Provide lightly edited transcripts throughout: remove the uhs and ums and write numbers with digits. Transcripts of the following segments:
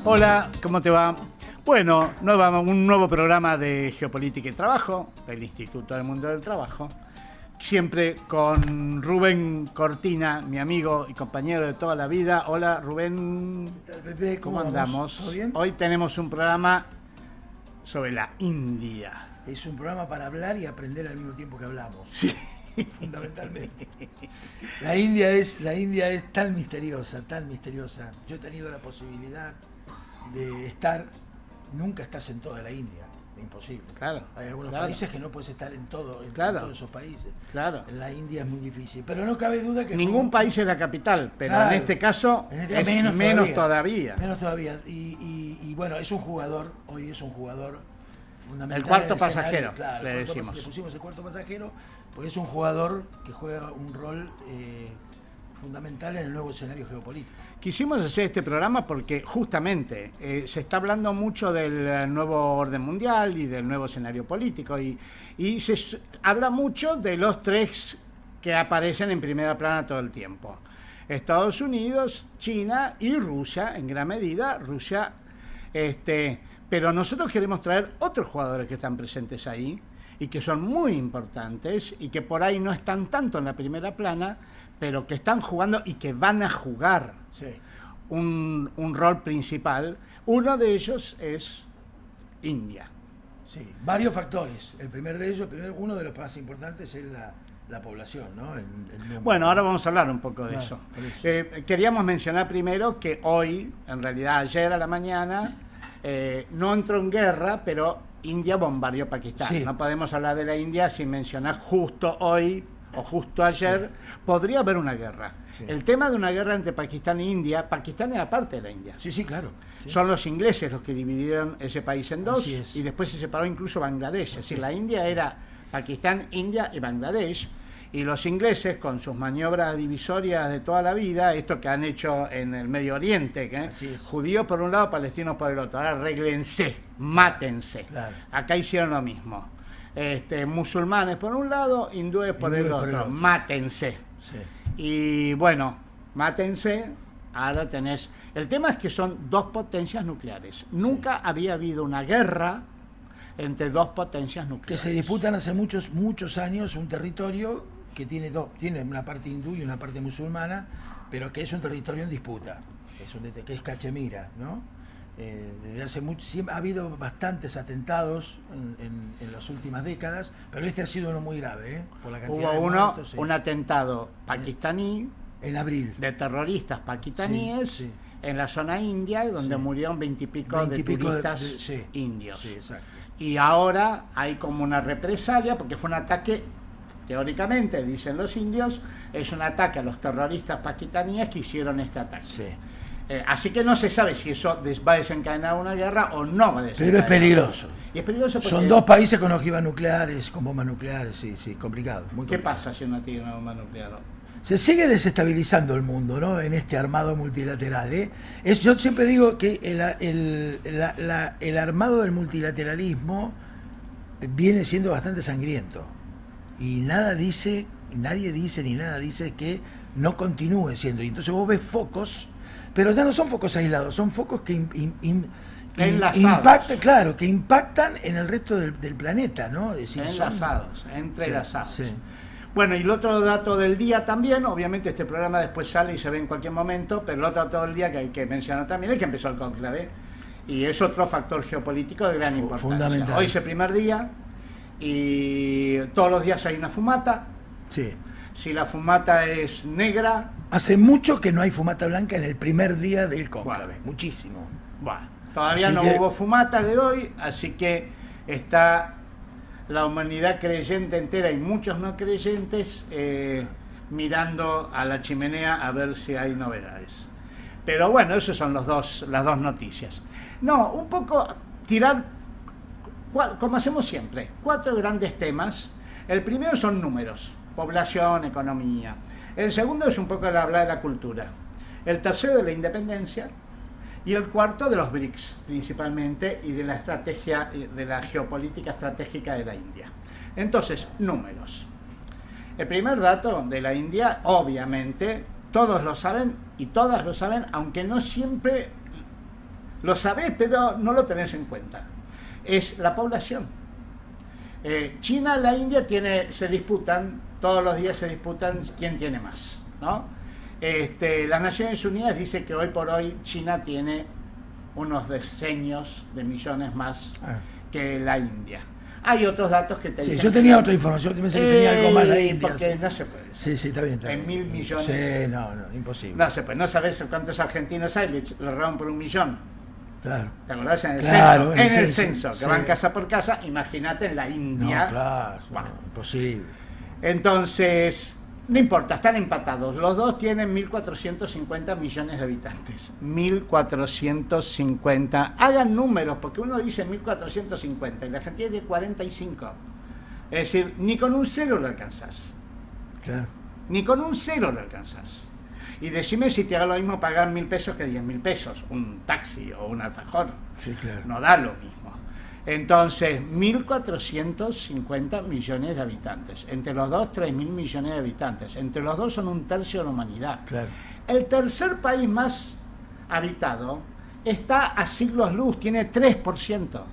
Hola, ¿cómo te va? Bueno, un nuevo programa de Geopolítica y Trabajo, del Instituto del Mundo del Trabajo. Siempre con Rubén Cortina, mi amigo y compañero de toda la vida. Hola, Rubén. ¿Qué tal, Pepe? ¿Cómo andamos? ¿Todo bien? Hoy tenemos un programa sobre la India. Es un programa para hablar y aprender al mismo tiempo que hablamos. Sí. Fundamentalmente. La India es tan misteriosa, tan misteriosa. Yo he tenido la posibilidad de estar, nunca estás en toda la India, es imposible. Claro. Hay algunos claro. países que no puedes estar en todos esos países. Claro. En la India es muy difícil, pero no cabe duda que ningún país es la capital, pero claro, en este caso es menos todavía. Menos todavía. Y bueno, es un jugador, hoy es un jugador fundamental. El cuarto pasajero, claro, le decimos. Le pusimos el cuarto pasajero porque es un jugador que juega un rol fundamental en el nuevo escenario geopolítico. Quisimos hacer este programa porque justamente se está hablando mucho del nuevo orden mundial y del nuevo escenario político y se habla mucho de los tres que aparecen en primera plana todo el tiempo. Estados Unidos, China y Rusia, en gran medida. Rusia, pero nosotros queremos traer otros jugadores que están presentes ahí y que son muy importantes y que por ahí no están tanto en la primera plana, pero que están jugando y que van a jugar un rol principal. Uno de ellos es India. Sí, varios factores. El primer de ellos, uno de los más importantes es la población, ¿no? Bueno, ahora vamos a hablar un poco de eso. Queríamos mencionar primero que hoy, en realidad ayer a la mañana, no entró en guerra, pero India bombardeó Pakistán. Sí. No podemos hablar de la India sin mencionar justo hoy o justo ayer. Sí. Podría haber una guerra. Sí. El tema de una guerra entre Pakistán e India, Pakistán era parte de la India. Sí, claro. Sí. Son los ingleses los que dividieron ese país en dos y después se separó incluso Bangladesh. Es decir, la India era Pakistán, India y Bangladesh. Y los ingleses, con sus maniobras divisorias de toda la vida, esto que han hecho en el Medio Oriente, judíos por un lado, palestinos por el otro, ahora arréglense, mátense. Claro. Acá hicieron lo mismo. Musulmanes por un lado, hindúes por el otro, mátense. Sí. Y bueno, mátense, ahora tenés... El tema es que son dos potencias nucleares. Nunca había habido una guerra entre dos potencias nucleares. Que se disputan hace muchos años un territorio que tiene una parte hindú y una parte musulmana, pero que es un territorio en disputa, que es Cachemira, ¿no? Desde hace ha habido bastantes atentados en las últimas décadas, pero este ha sido uno muy grave, por la cantidad de muertos. Un atentado pakistaní en abril de terroristas pakistaníes en la zona india, donde murieron 20 y pico de turistas indios. Sí, exacto. Y ahora hay como una represalia, porque fue un ataque, teóricamente, dicen los indios, es un ataque a los terroristas pakistaníes que hicieron este ataque. Sí. Así que no se sabe si eso va a desencadenar una guerra o no va a desencadenar. Pero es peligroso. Y es peligroso porque... Son dos países con ojivas nucleares, con bombas nucleares, complicado. Muy complicado. ¿Qué pasa si uno tiene una bomba nuclear? Se sigue desestabilizando el mundo, ¿no? En este armado multilateral. Yo siempre digo que el armado del multilateralismo viene siendo bastante sangriento. Y nadie dice que no continúe siendo. Y entonces vos ves focos, pero ya no son focos aislados, son focos que impactan en el resto del planeta, ¿no? Es decir, entrelazados. Sí. Bueno, y el otro dato del día también, obviamente este programa después sale y se ve en cualquier momento, pero el otro dato del día que hay que mencionar también es que empezó el cónclave, y es otro factor geopolítico de gran importancia. Fundamental. Hoy es el primer día, y todos los días hay una fumata. Sí. Si la fumata es negra... Hace mucho que no hay fumata blanca en el primer día del cónclave, muchísimo. Bueno, todavía hubo fumata de hoy, así que está la humanidad creyente entera y muchos no creyentes mirando a la chimenea a ver si hay novedades. Pero bueno, esas son las dos noticias. No, un poco tirar, como hacemos siempre, 4 grandes temas. El primero son números, población, economía. El segundo es un poco hablar de la cultura. El tercero de la independencia. Y el cuarto de los BRICS, principalmente, y de la estrategia, de la geopolítica estratégica de la India. Entonces, números. El primer dato de la India, obviamente, todos lo saben y todas lo saben, aunque no siempre Lo sabés, pero no lo tenés en cuenta. Es la población. China y la India se disputan, todos los días se disputan quién tiene más, ¿no? Las Naciones Unidas dice que hoy por hoy China tiene unos decenios de millones más que la India. Hay otros datos que te dicen... Sí, yo tenía otra información, pensé que tenía algo más la India. Porque no se puede. Sí, está bien. En 1.000 millones... Sí, no, imposible. No se puede. No sabes cuántos argentinos hay, le roban por 1 millón. Claro. ¿Te acordás? En el claro, censo. En el censo, que sí. van casa por casa, imagínate en la India. No, claro, bueno. Imposible. Entonces, no importa, están empatados. Los dos tienen 1.450 millones de habitantes. 1.450. Hagan números, porque uno dice 1.450 y la Argentina tiene 45. Es decir, ni con un cero lo alcanzas. Claro. Ni con un cero lo alcanzas. Y decime si te haga lo mismo pagar 1.000 pesos que 10.000 pesos, un taxi o un alfajor. Sí, claro. No da lo mismo. Entonces, 1.450 millones de habitantes. Entre los dos, 3.000 millones de habitantes. Entre los dos son 1/3 de la humanidad. Claro. El tercer país más habitado está a siglos luz, tiene 3%.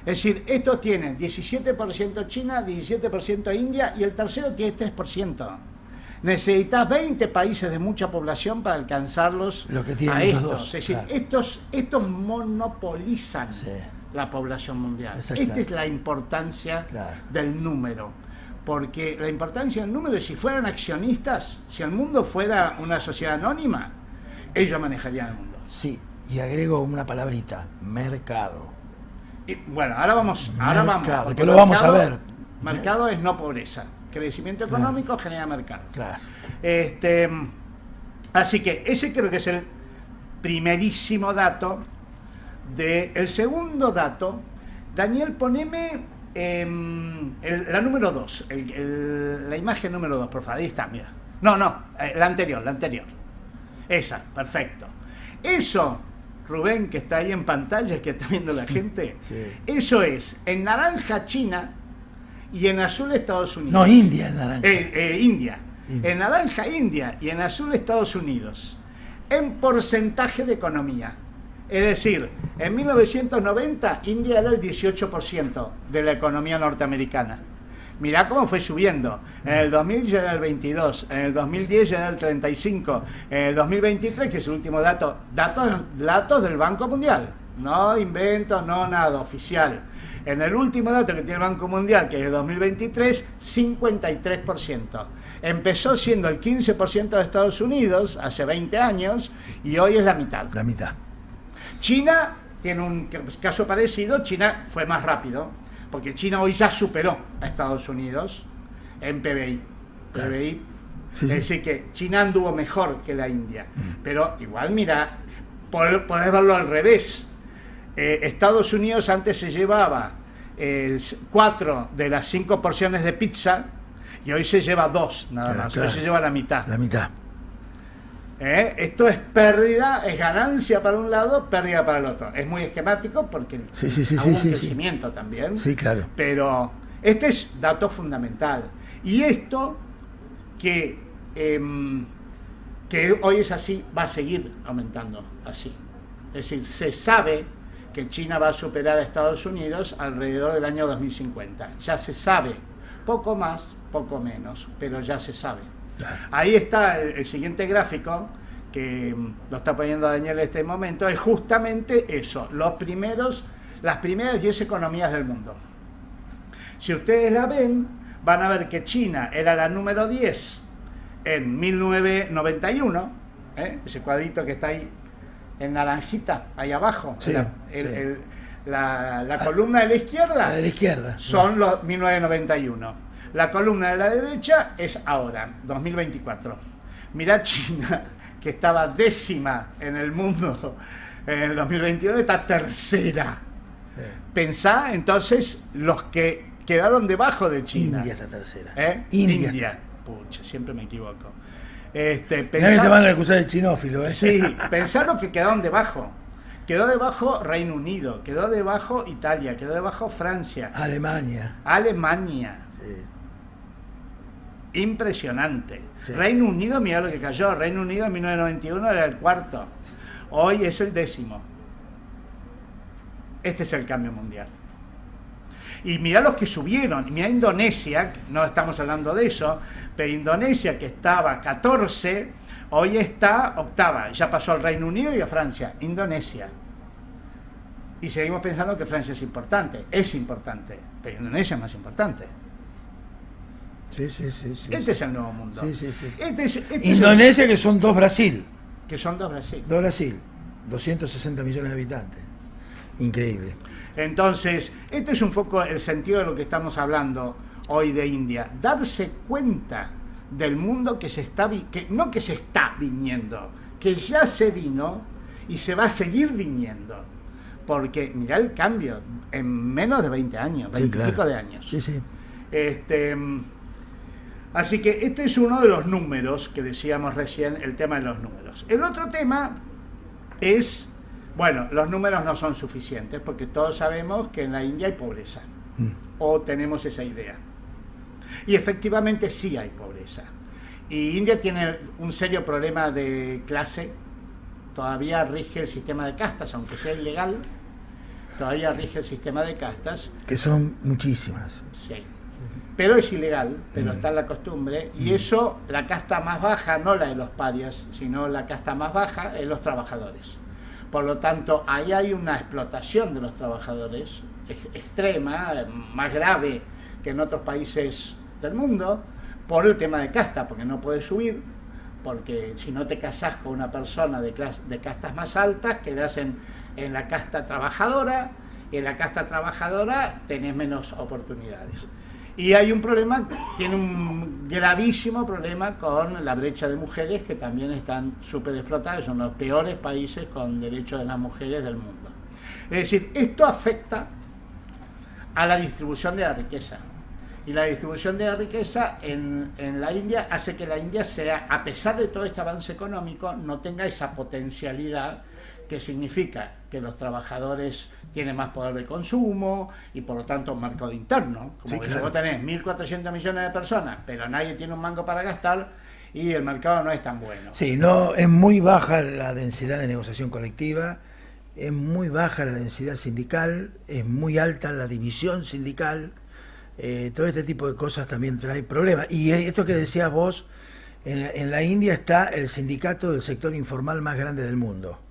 Es decir, estos tienen 17% China, 17% India y el tercero tiene 3%. Necesitas 20 países de mucha población para alcanzarlos lo que tienen a estos. dos, Es decir, claro. estos monopolizan la población mundial. Esta es la importancia del número. Porque la importancia del número es si fueran accionistas, si el mundo fuera una sociedad anónima, ellos manejarían el mundo. Sí, y agrego una palabrita, mercado. Y, bueno, ahora vamos. Después lo vamos a ver. Mercado es no pobreza. Crecimiento económico genera mercado. Claro. Así que ese creo que es el primerísimo dato. El segundo dato, Daniel, poneme la número 2, la imagen número 2, por favor. Ahí está, mira. No, la anterior. Esa, perfecto. Eso, Rubén, que está ahí en pantalla, que está viendo la gente, eso es en naranja China y en azul Estados Unidos. No, India en naranja. India. En naranja India y en azul Estados Unidos. En porcentaje de economía. Es decir, en 1990 India era el 18% de la economía norteamericana. Mirá cómo fue subiendo. En el 2000 ya era el 22, en el 2010 ya era el 35, en el 2023, que es el último dato, datos del Banco Mundial. No invento, no nada, oficial. En el último dato que tiene el Banco Mundial, que es el 2023, 53%. Empezó siendo el 15% de Estados Unidos hace 20 años y hoy es la mitad. La mitad. China tiene un caso parecido. China fue más rápido, porque China hoy ya superó a Estados Unidos en PBI. Claro. PBI. Sí, es decir, que China anduvo mejor que la India. Pero igual, mira, podés verlo al revés. Estados Unidos antes se llevaba 4 de las 5 porciones de pizza y hoy se lleva 2 nada más. Hoy se lleva la mitad. La mitad. Esto es pérdida, es ganancia para un lado, pérdida para el otro. Es muy esquemático porque hay un crecimiento también. Sí, claro. Pero este es dato fundamental. Y esto que hoy es así, va a seguir aumentando así. Es decir, se sabe que China va a superar a Estados Unidos alrededor del año 2050. Ya se sabe. Poco más, poco menos, pero ya se sabe. Ahí está el siguiente gráfico, que lo está poniendo Daniel en este momento, es justamente eso, las primeras 10 economías del mundo. Si ustedes la ven, van a ver que China era la número 10 en 1991, ese cuadrito que está ahí en naranjita, ahí abajo, la columna de la izquierda, la de la izquierda son los 1991. La columna de la derecha es ahora, 2024. Mirá China, que estaba décima en el mundo en el 2021, está tercera. Sí. Pensá entonces los que quedaron debajo de China. India está tercera. India. Pucha, siempre me equivoco. Pensá que te van a acusar de chinófilo. Sí, pensá los que quedaron debajo. Quedó debajo Reino Unido, quedó debajo Italia, quedó debajo Francia. Alemania. Sí. Impresionante. Sí. Reino Unido, mirá lo que cayó. Reino Unido en 1991 era el cuarto. Hoy es el 10º. Este es el cambio mundial. Y mirá los que subieron, mirá Indonesia, no estamos hablando de eso, pero Indonesia que estaba 14, hoy está octava, ya pasó al Reino Unido y a Francia, Indonesia. Y seguimos pensando que Francia es importante, pero Indonesia es más importante. Sí. Este es el nuevo mundo. Sí. Indonesia, que son 2 Brasil. Que son 2 Brasil. 2 Brasil, 260 millones de habitantes. Increíble. Entonces, este es un poco el sentido de lo que estamos hablando hoy de India. Darse cuenta del mundo que no que se está viniendo, que ya se vino y se va a seguir viniendo. Porque mirá el cambio en menos de 20 años, 20 y pico de años. Sí. Así que este es uno de los números que decíamos recién, el tema de los números. El otro tema es, bueno, los números no son suficientes porque todos sabemos que en la India hay pobreza, o tenemos esa idea. Y efectivamente sí hay pobreza. Y India tiene un serio problema de clase, todavía rige el sistema de castas, aunque sea ilegal, todavía rige el sistema de castas. Que son muchísimas. Sí. Pero es ilegal, pero está en la costumbre, y eso, la casta más baja, no la de los parias, sino la casta más baja, es los trabajadores. Por lo tanto, ahí hay una explotación de los trabajadores extrema, más grave que en otros países del mundo, por el tema de casta, porque no puedes subir, porque si no te casás con una persona de castas más altas, quedás en la casta trabajadora, y en la casta trabajadora tenés menos oportunidades. Y hay un problema, tiene un gravísimo problema con la brecha de mujeres, que también están súper explotadas, son los peores países con derechos de las mujeres del mundo. Es decir, esto afecta a la distribución de la riqueza. Y la distribución de la riqueza en la India hace que la India sea, a pesar de todo este avance económico, no tenga esa potencialidad que significa que los trabajadores tienen más poder de consumo y por lo tanto un mercado interno. Como que vos tenés 1.400 millones de personas, pero nadie tiene un mango para gastar y el mercado no es tan bueno. Sí, no, es muy baja la densidad de negociación colectiva, es muy baja la densidad sindical, es muy alta la división sindical, todo este tipo de cosas también trae problemas. Y esto que decías vos, en la India está el sindicato del sector informal más grande del mundo.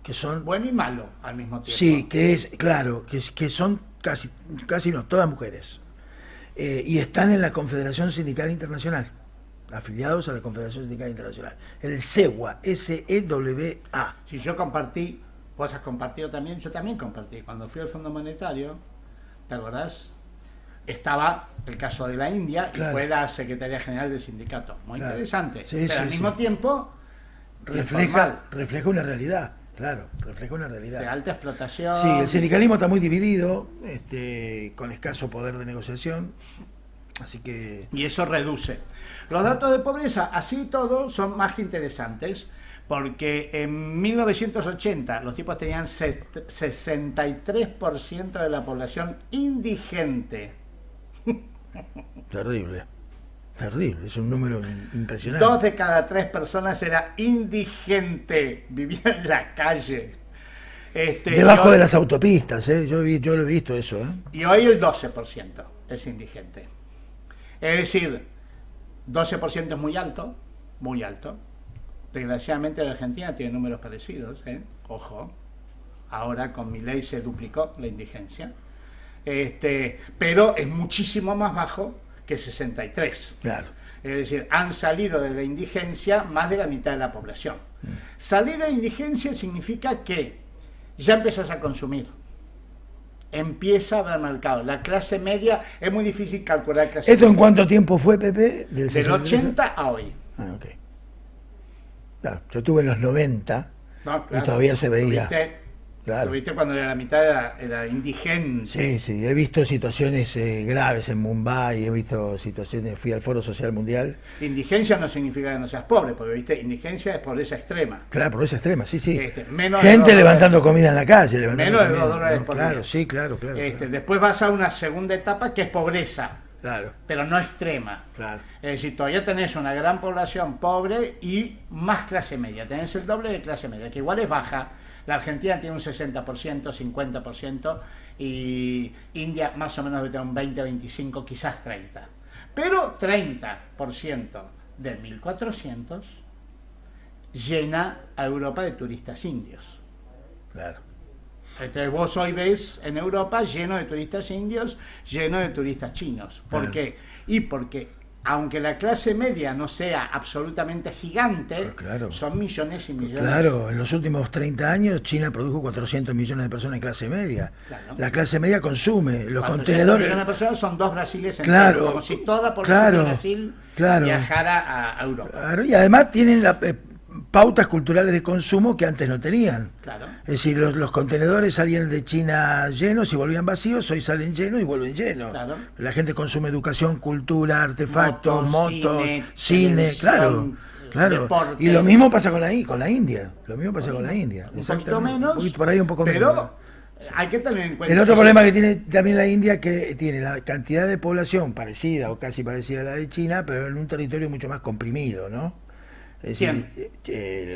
Que son bueno y malo al mismo tiempo. Sí, que es claro, que son casi no, todas mujeres. Y están en la Confederación Sindical Internacional, afiliados a la Confederación Sindical Internacional. El SEWA, S-E-W-A. Si yo compartí, vos has compartido también, yo también compartí. Cuando fui al Fondo Monetario, ¿te acordás? Estaba el caso de la India, claro, y fue la Secretaría General del sindicato. Muy interesante. Sí, pero al mismo tiempo refleja una realidad. Claro, refleja una realidad. De alta explotación. Sí, el sindicalismo está muy dividido, con escaso poder de negociación, así que... Y eso reduce. Los datos de pobreza, así y todo, son más que interesantes, porque en 1980 los tipos tenían 63% de la población indigente. Terrible. Terrible, es un número impresionante. 2 de cada 3 personas era indigente, vivía en la calle. Debajo de las autopistas, yo lo he visto eso. Y hoy el 12% es indigente. Es decir, 12% es muy alto, muy alto. Desgraciadamente la Argentina tiene números parecidos, ojo. Ahora con Milei se duplicó la indigencia. Pero es muchísimo más bajo que 63. Claro. Es decir, han salido de la indigencia más de la mitad de la población. Salir de la indigencia significa que ya empezás a consumir. Empieza a haber mercado. La clase media, es muy difícil calcular la clase ¿Esto media. en cuánto tiempo fue, Pepe? Del 80 a hoy. Ah, ok. Claro, yo tuve en los 90 no, claro, y todavía se veía. Claro. Lo viste cuando la mitad era indigente. Sí, he visto situaciones graves en Mumbai, he visto situaciones, fui al Foro Social Mundial. Indigencia no significa que no seas pobre, porque viste, indigencia es pobreza extrema. Claro, pobreza extrema, sí. Gente levantando comida en la calle. Menos de $2 por día. Claro, sí, claro. Después vas a una segunda etapa que es pobreza Claro. pero no extrema. Claro. Es decir, todavía tenés una gran población pobre y más clase media. Tenés el doble de clase media, que igual es baja. La Argentina tiene un 60%, 50%, y India más o menos debe tener un 20, 25, quizás 30%. Pero 30% de 1400 llena a Europa de turistas indios. Claro. Entonces vos hoy ves en Europa lleno de turistas indios, lleno de turistas chinos. ¿Por Claro. qué? Y porque aunque la clase media no sea absolutamente gigante, Claro. son millones y millones. Claro, en los últimos 30 años China produjo 400 millones de personas en clase media. Claro. La clase media consume, los 400 contenedores... millones de personas son 2 Brasiles enteros, Claro, como si toda la población claro, de Brasil claro. viajara a Europa. Claro, y además tienen pautas culturales de consumo que antes no tenían. Claro. Es decir, los contenedores salían de China llenos y volvían vacíos, hoy salen llenos y vuelven llenos. Claro. La gente consume educación, cultura, artefactos, motos, cine, claro. Claro. Deporte. Y lo mismo pasa con la India. Lo mismo pasa con la India. Un poquito menos, Por ahí un poco pero menos. hay que tener en cuenta. El otro que problema que tiene también la India, que tiene la cantidad de población parecida o casi parecida a la de China, pero en un territorio mucho más comprimido, ¿no? Es decir,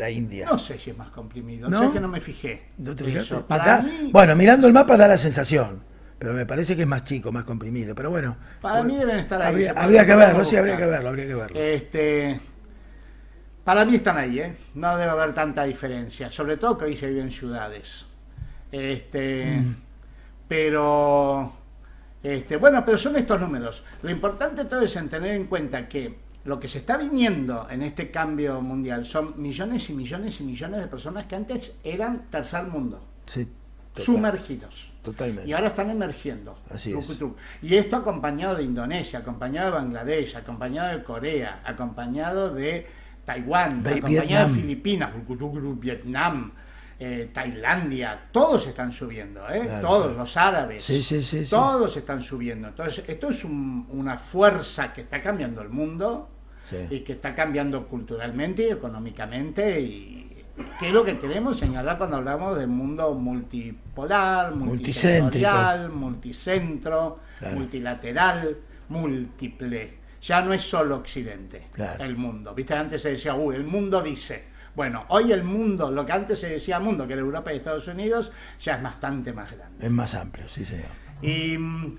la India. No sé si es más comprimido, ¿No? o sea que no me fijé. ¿No te fijaste? Eso, para mí, Bueno, mirando el mapa da la sensación, pero me parece que es más chico, más comprimido. Pero bueno, para mí deben estar ahí. habría que verlo, sí, habría que verlo. Para mí están ahí, ¿eh? No debe haber tanta diferencia, sobre todo que hoy se vive en ciudades. Pero son estos números. Lo importante todo es en tener en cuenta que lo que se está viniendo en este cambio mundial son millones y millones y millones de personas que antes eran tercer mundo, sí, sumergidos. Totalmente. Y ahora están emergiendo. Así es. Y esto acompañado de Indonesia, acompañado de Bangladesh, acompañado de Corea, acompañado de Taiwán, acompañado Vietnam. de Filipinas, Vietnam, Tailandia, todos están subiendo, Claro, todos, claro. los árabes, Sí. todos están subiendo. Entonces, esto es una fuerza que está cambiando el mundo, Sí. y que está cambiando culturalmente y económicamente, y que es lo que queremos señalar cuando hablamos de mundo multipolar, multisectorial, multicentro, Claro. multilateral, múltiple. Ya no es solo Occidente, Claro. el mundo. ¿Viste? Antes se decía, el mundo dice. Bueno, hoy el mundo, lo que antes se decía mundo, que era Europa y Estados Unidos, ya es bastante más grande. Es más amplio, sí, señor. Y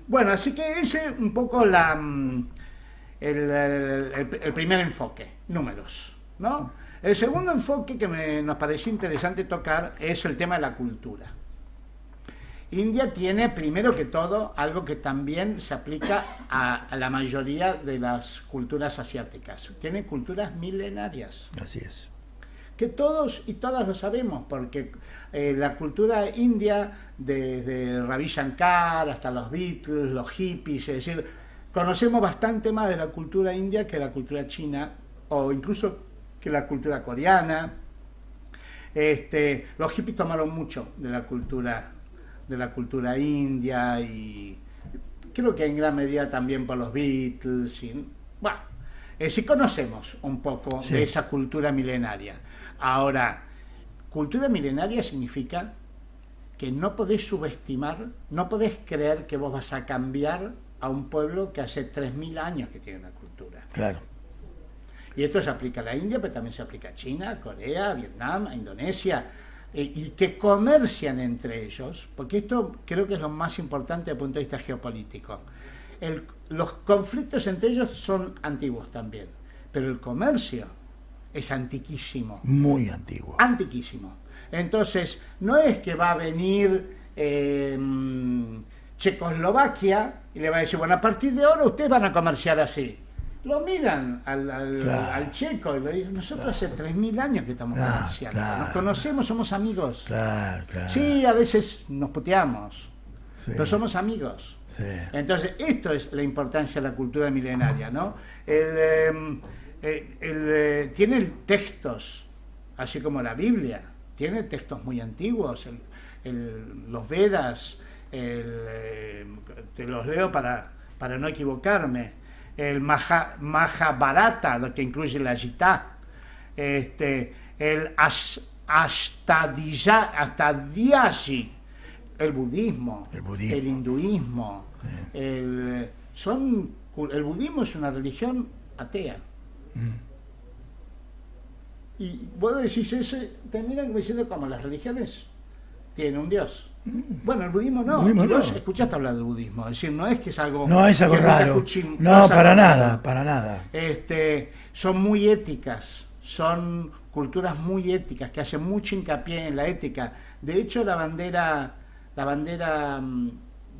bueno, así que ese es un poco el primer enfoque, números, ¿no? El segundo enfoque que nos pareció interesante tocar es el tema de la cultura. India tiene, primero que todo, algo que también se aplica a la mayoría de las culturas asiáticas. Tiene culturas milenarias, Así es. que todos y todas lo sabemos, porque la cultura india, desde Ravi Shankar hasta los Beatles, los hippies, es decir, conocemos bastante más de la cultura india que la cultura china, o incluso que la cultura coreana. Los hippies tomaron mucho de la cultura india, y creo que en gran medida también por los Beatles. Bueno, sí conocemos un poco de esa cultura milenaria. Ahora, cultura milenaria significa que no podés subestimar, no podés creer que vos vas a cambiar a un pueblo que hace 3000 años que tiene una cultura. Claro. Y esto se aplica a la India, pero también se aplica a China, a Corea, a Vietnam, a Indonesia, y que comercian entre ellos, porque esto creo que es lo más importante desde el punto de vista geopolítico. Los conflictos entre ellos son antiguos también, pero el comercio es antiquísimo. Muy antiguo. Antiquísimo. Entonces, no es que va a venir Checoslovaquia y le va a decir, bueno, a partir de ahora ustedes van a comerciar así. Lo miran al checo y le dicen, nosotros hace 3000 años que estamos comerciando. Nos conocemos, somos amigos. Claro. Sí, a veces nos puteamos, Sí. pero somos amigos. Sí. Entonces, esto es la importancia de la cultura milenaria, ¿no? Tiene textos, así como la Biblia, tiene textos muy antiguos, los Vedas, te los leo para no equivocarme, el Mahabharata, lo que incluye la Gita, el Ashtadhyayi, el budismo, el hinduismo, son El budismo es una religión atea. Y vos decís eso, te miran como diciendo como las religiones tienen un dios. Bueno, el budismo no. Vos escuchaste hablar del budismo, es decir, no es que es algo... No es algo raro. No, para nada, para nada. Son muy éticas, son culturas muy éticas, que hacen mucho hincapié en la ética. De hecho, la bandera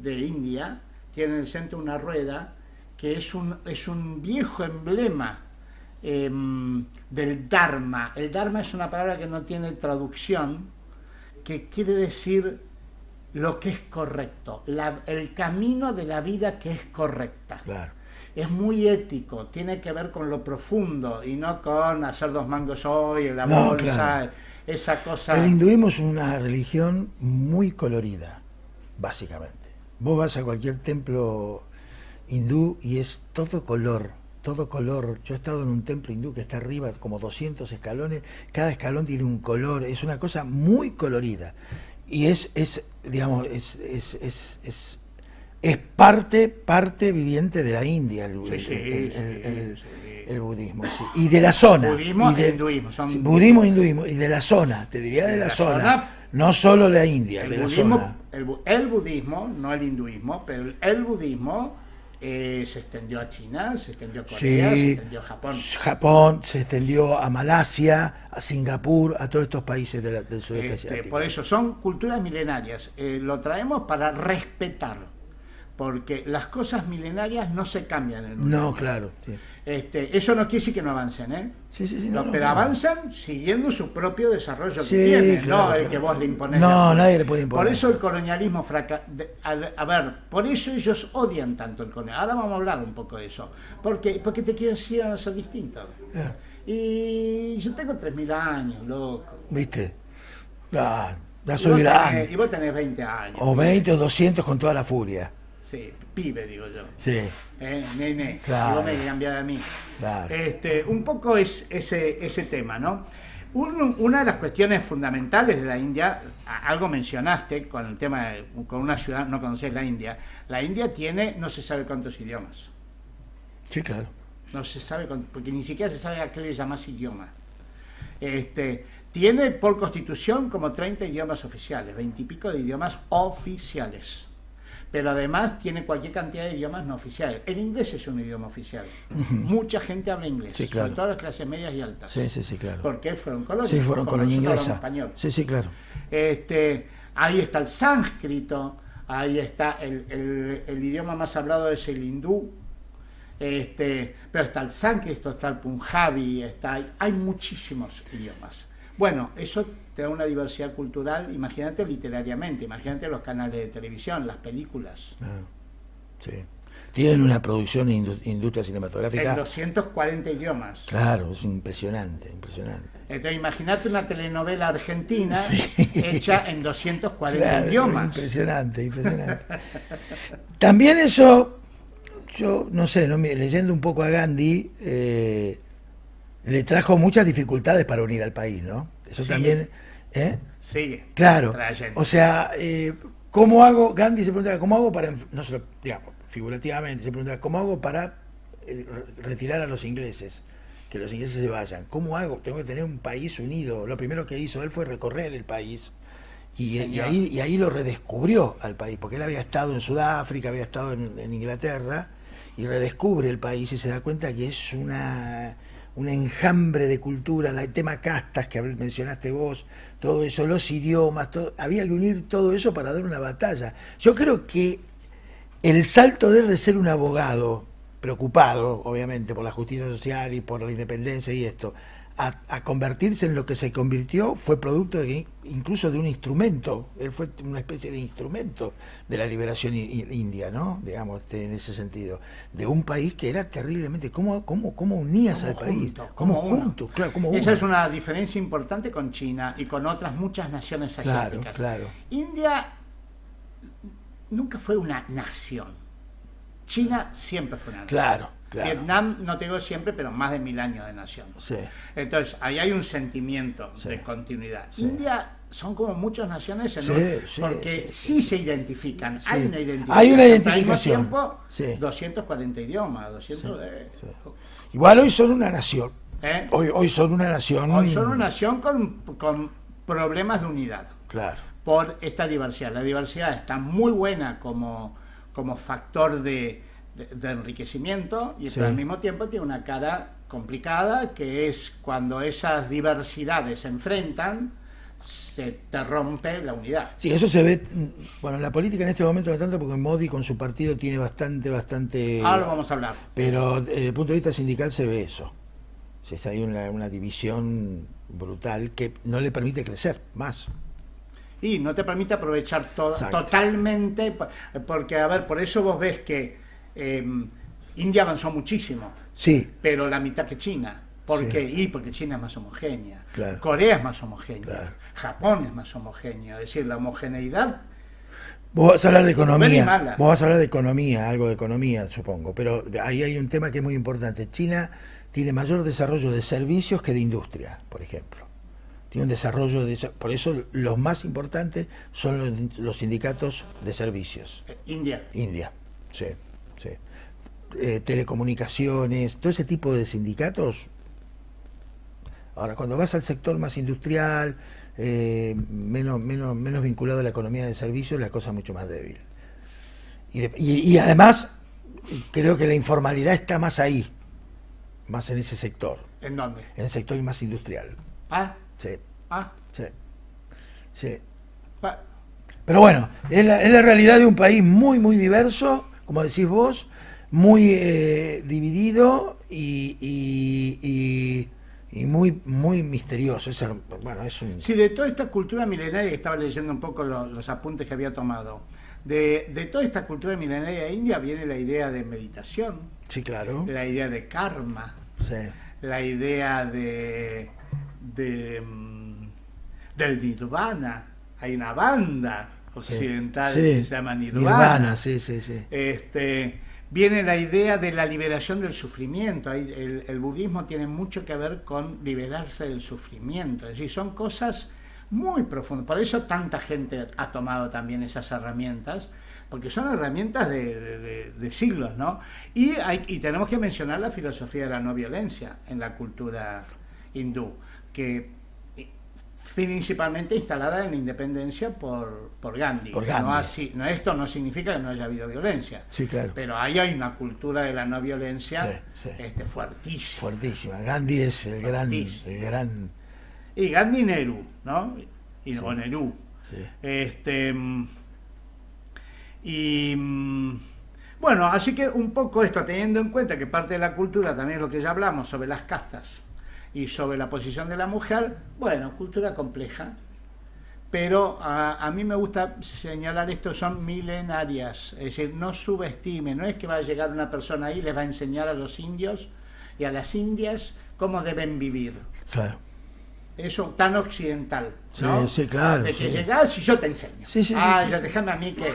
de India tiene en el centro una rueda que es un viejo emblema del Dharma. El Dharma es una palabra que no tiene traducción, que quiere decir lo que es correcto, el camino de la vida que es correcta. Claro. Es muy ético, tiene que ver con lo profundo y no con hacer 2 mangos hoy en la bolsa, claro. Esa cosa. El hinduismo es una religión muy colorida, básicamente. Vos vas a cualquier templo hindú y es todo color. Todo color. Yo he estado en un templo hindú que está arriba, como 200 escalones, cada escalón tiene un color, es una cosa muy colorida. Y es parte viviente de la India, el budismo, sí. Y de la zona. Budismo e hinduismo. Budismo e hinduismo, y de la zona, te diría de la zona. No solo la India, de la zona. El budismo, no el hinduismo, pero el budismo se extendió a China, se extendió a Corea, se extendió a Japón, se extendió a Malasia, a Singapur, a todos estos países del sudeste asiático. Por eso son culturas milenarias. Lo traemos para respetar, porque las cosas milenarias no se cambian en un No, año. claro. Sí. Eso no quiere decir que no avancen, ¿eh? Sí, pero avanzan siguiendo su propio desarrollo que tienen, no el que vos le imponés. No, nadie le puede imponer. Por eso el colonialismo por eso ellos odian tanto el colonialismo. Ahora vamos a hablar un poco de eso. Porque te quieren ser distinto. Y yo tengo 3.000 años, loco. ¿Viste? Claro, ya soy grande. Y vos tenés 20 años. O 20 o 200 con toda la furia. Sí, pibe, digo yo. Sí. Nene, claro. Y vos me cambiás a mí. Claro. Un poco es ese tema, ¿no? Una de las cuestiones fundamentales de la India, algo mencionaste con el tema con una ciudad, no conocés la India. La India tiene no se sabe cuántos idiomas. Sí, claro. No se sabe, porque ni siquiera se sabe a qué le llamás idioma. Tiene por constitución como 30 idiomas oficiales, 20 y pico de idiomas oficiales. Pero además tiene cualquier cantidad de idiomas no oficiales. El inglés es un idioma oficial. Mucha gente habla inglés, sí, claro. sobre todo las clases medias y altas. Sí, claro. Porque fueron colonias. Sí, fueron colonia inglesa. Español. Sí, claro. Ahí está el sánscrito, ahí está el idioma más hablado es el hindú, pero está el sánscrito, está el punjabi, hay muchísimos idiomas. Bueno, eso te da una diversidad cultural, imagínate literariamente, imagínate los canales de televisión, las películas. Sí. Tienen una producción industria cinematográfica. En 240 idiomas. Claro, es impresionante, impresionante. Entonces imagínate una telenovela argentina hecha en 240 idiomas. Impresionante. También eso, yo no sé, leyendo un poco a Gandhi, le trajo muchas dificultades para unir al país, ¿no? Eso sigue. También... Sigue. Claro. Trayendo. O sea, ¿cómo hago? Gandhi se preguntaba, ¿cómo hago para, no solo, digamos, figurativamente, se preguntaba, ¿cómo hago para retirar a los ingleses? Que los ingleses se vayan. ¿Cómo hago? Tengo que tener un país unido. Lo primero que hizo él fue recorrer el país. Y ahí lo redescubrió al país, porque él había estado en Sudáfrica, había estado en Inglaterra, y redescubre el país y se da cuenta que es un enjambre de cultura, el tema castas que mencionaste vos, todo eso, los idiomas, había que unir todo eso para dar una batalla. Yo creo que el salto de ser un abogado, preocupado obviamente por la justicia social y por la independencia y esto, a convertirse en lo que se convirtió, fue producto incluso de un instrumento. Él fue una especie de instrumento de la liberación india, ¿no? Digamos, en ese sentido, de un país que era terriblemente... ¿Cómo unías al país? Como juntos, claro, como uno. Esa es una diferencia importante con China y con otras muchas naciones asiáticas. Claro. India nunca fue una nación. China siempre fue una nación. Claro. Claro. Vietnam, no te digo siempre, pero más de 1000 años de nación. Sí. Entonces, ahí hay un sentimiento Sí. de continuidad. Sí. India son como muchas naciones Sí, sí, porque sí. sí se identifican. Sí. Hay una identificación. Hay una Pero al mismo identificación. tiempo, Sí. 240 idiomas, 200 Sí. Igual hoy son una nación. ¿Eh? Hoy son una nación. Hoy son una nación con problemas de unidad Claro. por esta diversidad. La diversidad está muy buena como factor de enriquecimiento, y Sí. pero al mismo tiempo tiene una cara complicada, que es cuando esas diversidades se enfrentan, se te rompe la unidad. Sí, eso se ve. Bueno, en la política en este momento no tanto, porque Modi con su partido tiene bastante. Ahora lo vamos a hablar. Pero desde el punto de vista sindical se ve eso. Hay una división brutal que no le permite crecer más. Y no te permite aprovechar Exacto. totalmente, porque, a ver, por eso vos ves que India avanzó muchísimo, Sí, pero la mitad que China. ¿Por Sí. qué? Y porque China es más homogénea, Claro. Corea es más homogénea, Claro. Japón es más homogéneo, es decir, la homogeneidad. vos vas a hablar de buena y economía. mala. Vos vas a hablar de economía, algo de economía, supongo. Pero ahí hay un tema que es muy importante. China tiene mayor desarrollo de servicios que de industria, por ejemplo. Tiene un desarrollo por eso los más importantes son los sindicatos de servicios. India. India, sí, sí. Telecomunicaciones, todo ese tipo de sindicatos. Ahora, cuando vas al sector más industrial, menos vinculado a la economía de servicios, la cosa es mucho más débil. Y además, creo que la informalidad está más ahí, más en ese sector, ¿En dónde? en el sector más industrial. Ah, Sí, ah, sí, sí. ah. Pero bueno, es la realidad de un país muy, muy diverso, como decís vos, muy dividido y muy, muy misterioso. Bueno, es un... Sí, de toda esta cultura milenaria, que estaba leyendo un poco los apuntes que había tomado, de toda esta cultura milenaria india viene la idea de meditación, Sí, claro. la idea de karma, Sí, la idea del nirvana. Hay una banda occidental sí. que se llama Nirvana, sí, sí, sí. Viene la idea de la liberación del sufrimiento. El budismo tiene mucho que ver con liberarse del sufrimiento. Es decir, son cosas muy profundas. Por eso tanta gente ha tomado también esas herramientas, porque son herramientas de siglos, ¿no? Y tenemos que mencionar la filosofía de la no violencia en la cultura hindú, que principalmente instalada en la independencia por Gandhi. Por Gandhi. Esto no significa que no haya habido violencia, Sí, claro. pero ahí hay una cultura de la no violencia Sí, sí. fuertísima. Fuertísima. Gandhi es el gran... Y Gandhi y Nehru, ¿no? Sí. O Nehru. Sí. Bueno, así que un poco esto, teniendo en cuenta que parte de la cultura también es lo que ya hablamos sobre las castas y sobre la posición de la mujer, bueno, cultura compleja, pero a mí me gusta señalar esto, son milenarias, es decir, no subestime, no es que va a llegar una persona ahí y les va a enseñar a los indios y a las indias cómo deben vivir. Claro. Eso tan occidental, ¿no? Sí, sí, claro. De que sí. llegás y yo te enseño. Sí, sí, sí, ya sí. déjame a mí que...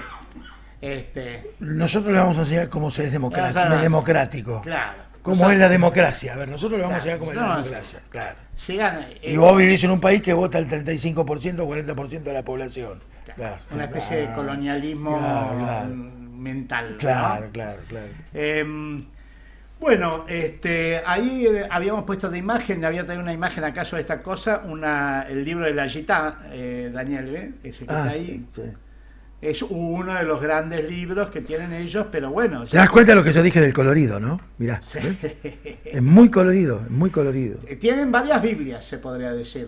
Nosotros le vamos a enseñar cómo se es democrático. Claro. ¿Cómo es la democracia? A ver, nosotros le vamos a Claro, enseñar cómo es la no, democracia. Claro. Se gana, Y vos vivís en un país que vota el 35% o 40% de la población. Claro. una especie de colonialismo Claro. mental. Claro, ¿no? claro, claro. Bueno, ahí habíamos puesto de imagen, había traído una imagen acaso de esta cosa, el libro de la Gita, Daniel, ese que está ahí. Sí. Es uno de los grandes libros que tienen ellos, pero bueno. ¿Te das cuenta de lo que yo dije del colorido, no? Mirá. Sí. Es muy colorido, es muy colorido. Tienen varias Biblias, se podría decir.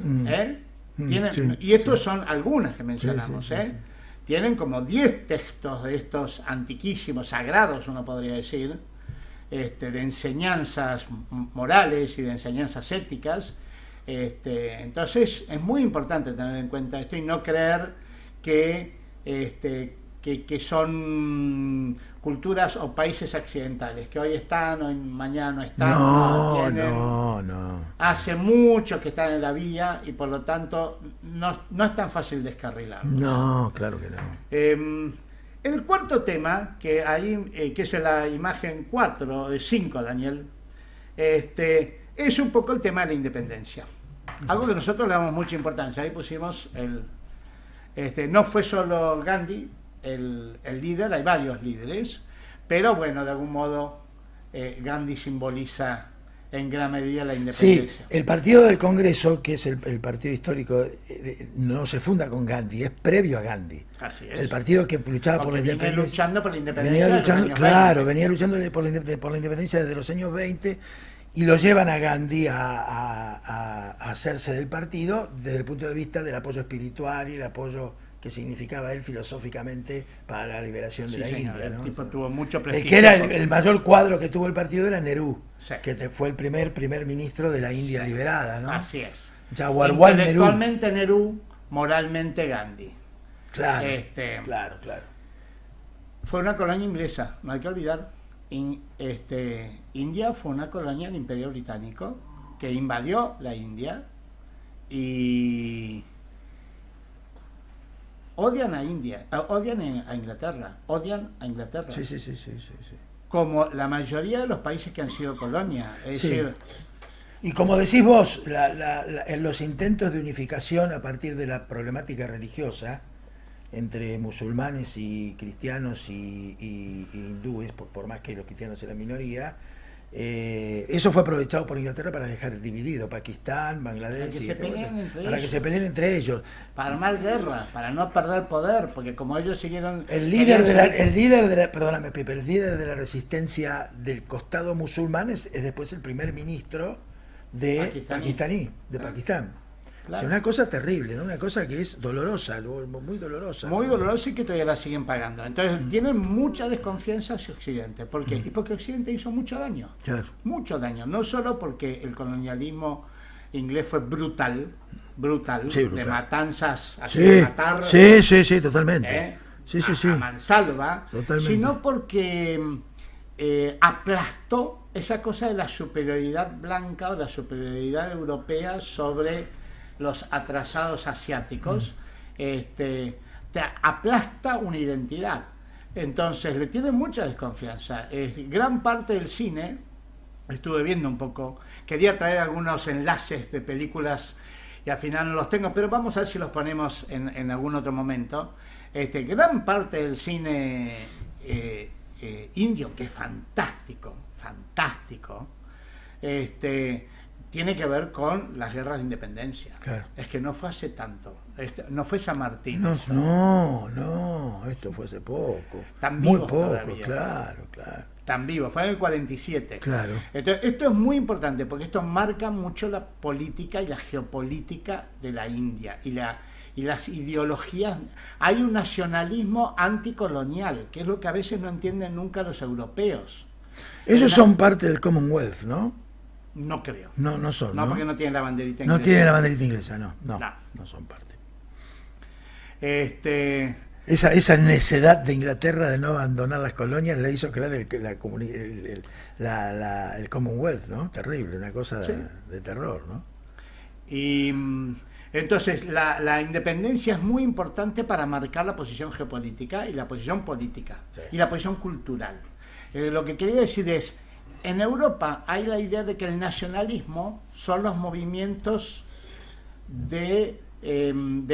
Sí, y estos son algunas que mencionamos. Sí, sí, sí. Tienen como 10 textos de estos antiquísimos, sagrados, uno podría decir, de enseñanzas morales y de enseñanzas éticas. Entonces es muy importante tener en cuenta esto y no creer que son culturas o países accidentales, que hoy están, hoy mañana no están. No. Hace mucho que están en la vía y por lo tanto no es tan fácil descarrilar. No, claro que no. El cuarto tema, que ahí que es la imagen 4, 5, Daniel, es un poco el tema de la independencia. Algo que nosotros le damos mucha importancia. Ahí pusimos no fue solo Gandhi el líder, hay varios líderes, pero bueno, de algún modo Gandhi simboliza en gran medida la independencia. Sí, el Partido del Congreso, que es el partido histórico, no se funda con Gandhi, es previo a Gandhi. Así es. El partido que luchaba por la independencia. Venía luchando por la independencia. Venía luchando por la independencia desde los años 20 y lo llevan a Gandhi a hacerse del partido desde el punto de vista del apoyo espiritual y el apoyo que significaba él filosóficamente para la liberación de la India, ¿no? El tipo tuvo mucho prestigio. El que era el mayor cuadro que tuvo el partido era Nehru, sí, que fue el primer ministro de la India, sí, liberada, ¿no? Así es. Jawaharlal Nehru. Intelectualmente Nehru, moralmente Gandhi. Claro, claro. Fue una colonia inglesa, no hay que olvidar. India fue una colonia del Imperio Británico que invadió la India y odian a India, odian a Inglaterra, Sí. Como la mayoría de los países que han sido colonia. Es sí. decir, y como decís vos, en los intentos de unificación a partir de la problemática religiosa entre musulmanes y cristianos y hindúes, por más que los cristianos eran minoría, eso fue aprovechado por Inglaterra para dejar dividido Pakistán, Bangladesh, para que se peleen entre ellos, para armar guerra, para no perder poder, porque como ellos siguieron el líder de la resistencia del costado musulmán es después el primer ministro de Pakistán. Claro. O sea, una cosa terrible, ¿no? Una cosa que es dolorosa, muy dolorosa. Muy dolorosa y que todavía la siguen pagando. Entonces tienen mucha desconfianza hacia Occidente. ¿Por qué? Y porque Occidente hizo mucho daño. Claro. Mucho daño. No solo porque el colonialismo inglés fue brutal, sí, de matanzas, así sí, de matar. Sí, totalmente. A mansalva, totalmente. Sino porque aplastó esa cosa de la superioridad blanca o la superioridad europea sobre los atrasados asiáticos. Te aplasta una identidad. Entonces le tiene mucha desconfianza. Gran parte del cine, estuve viendo un poco, quería traer algunos enlaces de películas y al final no los tengo, pero vamos a ver si los ponemos en algún otro momento. Gran parte del cine indio, que es fantástico, tiene que ver con las guerras de independencia. Claro. Es que no fue hace tanto. No fue San Martín. No, esto fue hace poco. Muy poco, todavía. Claro. Tan vivo, fue en el 47. Claro. Entonces, esto es muy importante porque esto marca mucho la política y la geopolítica de la India y las ideologías. Hay un nacionalismo anticolonial, que es lo que a veces no entienden nunca los europeos. Ellos son parte del Commonwealth, ¿no? No creo. No son. No, porque no tienen la banderita inglesa. No tienen la banderita inglesa, no son parte. Esa necedad de Inglaterra de no abandonar las colonias le hizo crear el Commonwealth, ¿no? Terrible, una cosa de terror, ¿no? Y entonces la independencia es muy importante para marcar la posición geopolítica y la posición política y la posición cultural. Lo que quería decir es, en Europa hay la idea de que el nacionalismo son los movimientos de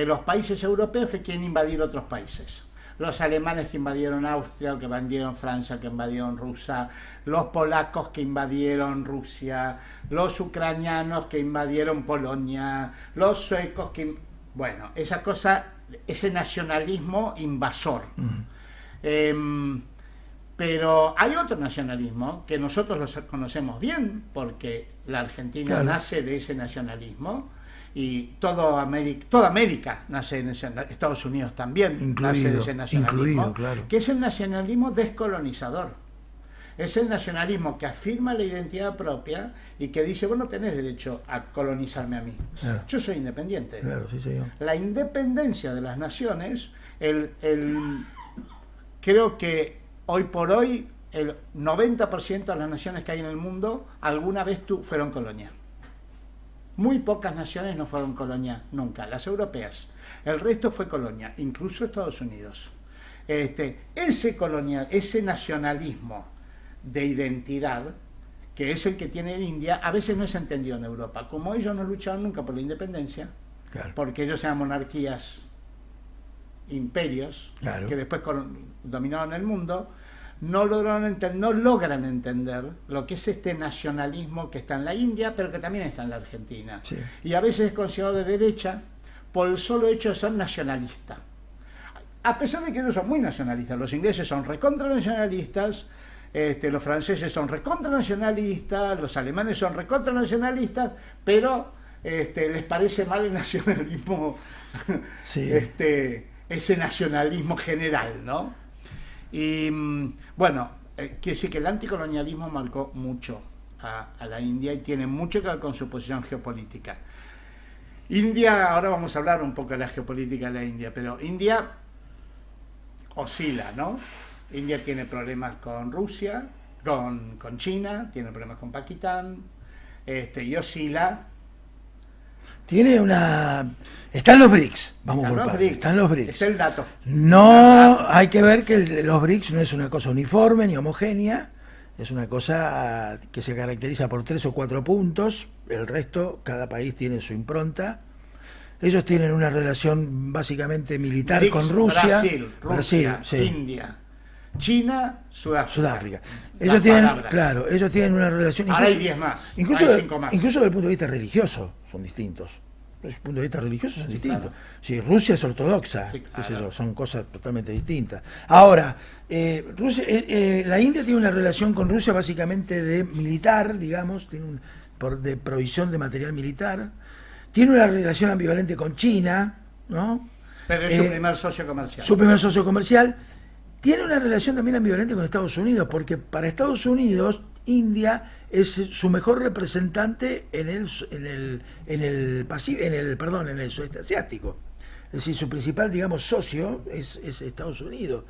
los países europeos que quieren invadir otros países. Los alemanes que invadieron Austria, que invadieron Francia, que invadieron Rusia, los polacos que invadieron Rusia, los ucranianos que invadieron Polonia, los suecos que... Bueno, esa cosa, ese nacionalismo invasor. Pero hay otro nacionalismo que nosotros los conocemos bien, porque la Argentina nace de ese nacionalismo y toda América nace en ese, Estados Unidos también nace de ese nacionalismo, que es el nacionalismo descolonizador. Es el nacionalismo que afirma la identidad propia y que dice, vos no tenés derecho a colonizarme a mí. Yo soy independiente. Sí, señor. La independencia de las naciones, creo que hoy por hoy el 90% de las naciones que hay en el mundo alguna vez fueron colonia. Muy pocas naciones no fueron colonia nunca, las europeas. El resto fue colonia, incluso Estados Unidos. ese nacionalismo de identidad, que es el que tiene en India, a veces no es entendido en Europa. Como ellos no lucharon nunca por la independencia, claro, porque ellos eran monarquías, imperios, claro, que después dominaron el mundo, no logran entender lo que es este nacionalismo que está en la India, pero que también está en la Argentina. Sí. Y a veces es considerado de derecha por el solo hecho de ser nacionalista. A pesar de que ellos son muy nacionalistas, los ingleses son recontranacionalistas, los franceses son recontranacionalistas, los alemanes son recontranacionalistas, pero les parece mal el nacionalismo, sí, ese nacionalismo general, ¿no? Y bueno, quiere decir que el anticolonialismo marcó mucho a la India y tiene mucho que ver con su posición geopolítica. India, ahora vamos a hablar un poco de la geopolítica de la India, pero India oscila, ¿no? India tiene problemas con Rusia, con China, tiene problemas con Pakistán, y oscila. Tiene una... Están los BRICS, vamos por partes. Están los BRICS. Es el dato. No, hay que ver que los BRICS no es una cosa uniforme ni homogénea, es una cosa que se caracteriza por 3 o 4 puntos, el resto, cada país tiene su impronta. Ellos tienen una relación básicamente militar BRICS, con Rusia, Rusia, sí, India, China, Sudáfrica. Ellos tienen, claro, ellos tienen una relación. Ahora hay 10 más. Incluso desde el punto de vista religioso son distintos. Desde el punto de vista religioso son distintos. Claro. Sí, Rusia es ortodoxa, sí, claro, qué sé yo, son cosas totalmente distintas. Ahora, la India tiene una relación con Rusia básicamente de militar, digamos, de provisión de material militar. Tiene una relación ambivalente con China, ¿no? Pero es su primer socio comercial. Su primer socio comercial. Tiene una relación también ambivalente con Estados Unidos, porque para Estados Unidos, India es su mejor representante en el sudeste asiático. Es decir, su principal, digamos, socio es Estados Unidos.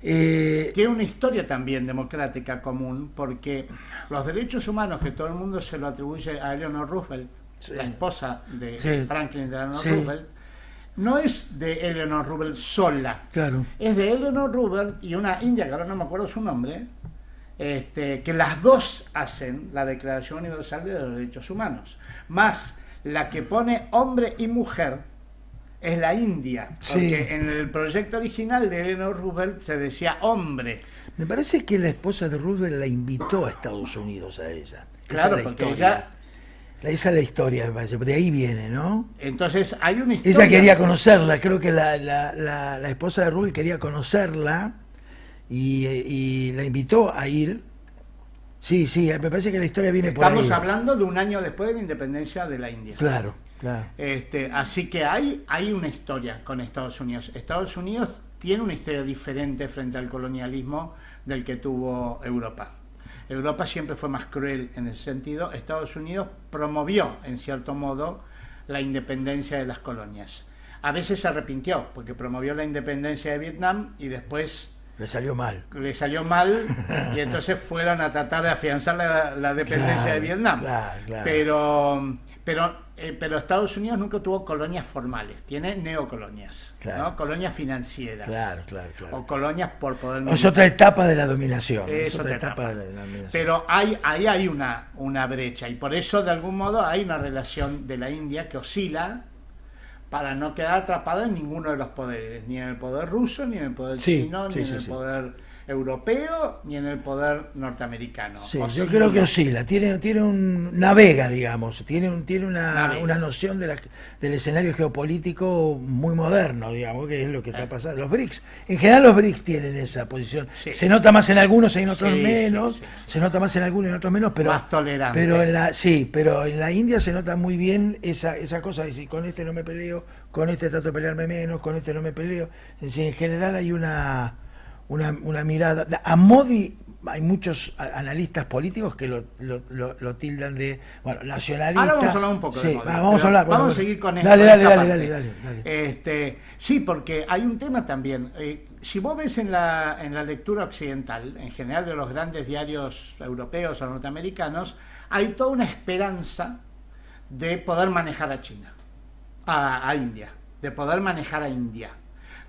Tiene una historia también democrática común, porque los derechos humanos que todo el mundo se lo atribuye a Eleanor Roosevelt, sí, la esposa de Franklin Delano Roosevelt, no es de Eleanor Roosevelt sola, claro, es de Eleanor Roosevelt y una india, que ahora no me acuerdo su nombre, que las dos hacen la Declaración Universal de los Derechos Humanos, más la que pone hombre y mujer es la India, porque sí, en el proyecto original de Eleanor Roosevelt se decía hombre. Me parece que la esposa de Roosevelt la invitó a Estados Unidos a ella. Claro, porque ella... Esa es la historia, me parece, de ahí viene, ¿no? Entonces hay una historia... Ella quería conocerla, creo que la esposa de Roosevelt quería conocerla y la invitó a ir. Sí, me parece que la historia viene por ahí. Estamos hablando de un año después de la independencia de la India. Claro, claro. Así que hay una historia con Estados Unidos. Estados Unidos tiene una historia diferente frente al colonialismo del que tuvo Europa. Europa siempre fue más cruel en ese sentido. Estados Unidos promovió, en cierto modo, la independencia de las colonias. A veces se arrepintió, porque promovió la independencia de Vietnam y después... Le salió mal, y entonces fueron a tratar de afianzar la dependencia, claro, de Vietnam. Claro. Pero Estados Unidos nunca tuvo colonias formales, tiene neocolonias, claro, ¿no? Colonias financieras, claro. O colonias por poder militar. Es otra etapa de la dominación. Es otra etapa de la dominación. Pero ahí hay una brecha, y por eso de algún modo hay una relación de la India que oscila para no quedar atrapada en ninguno de los poderes, ni en el poder ruso, ni en el poder chino, ni en el poder europeo, ni en el poder norteamericano. Sí, yo creo que oscila, navega, digamos, tiene una noción del escenario geopolítico muy moderno, digamos, que es lo que está pasando. Los BRICS, en general los BRICS tienen esa posición. Sí. Se nota más en algunos y en otros menos, se nota más en algunos y en otros menos, pero más tolerante. Pero en la India se nota muy bien esa cosa de decir, con este no me peleo, con este trato de pelearme menos, con este no me peleo. Es decir, en general hay una mirada. A Modi hay muchos analistas políticos que lo tildan de nacionalista. Ahora vamos a hablar un poco de Modi. Vamos a seguir con esto. Dale. Sí, porque hay un tema también. Si vos ves en la lectura occidental, en general de los grandes diarios europeos o norteamericanos, hay toda una esperanza de poder manejar a China, a India, de poder manejar a India,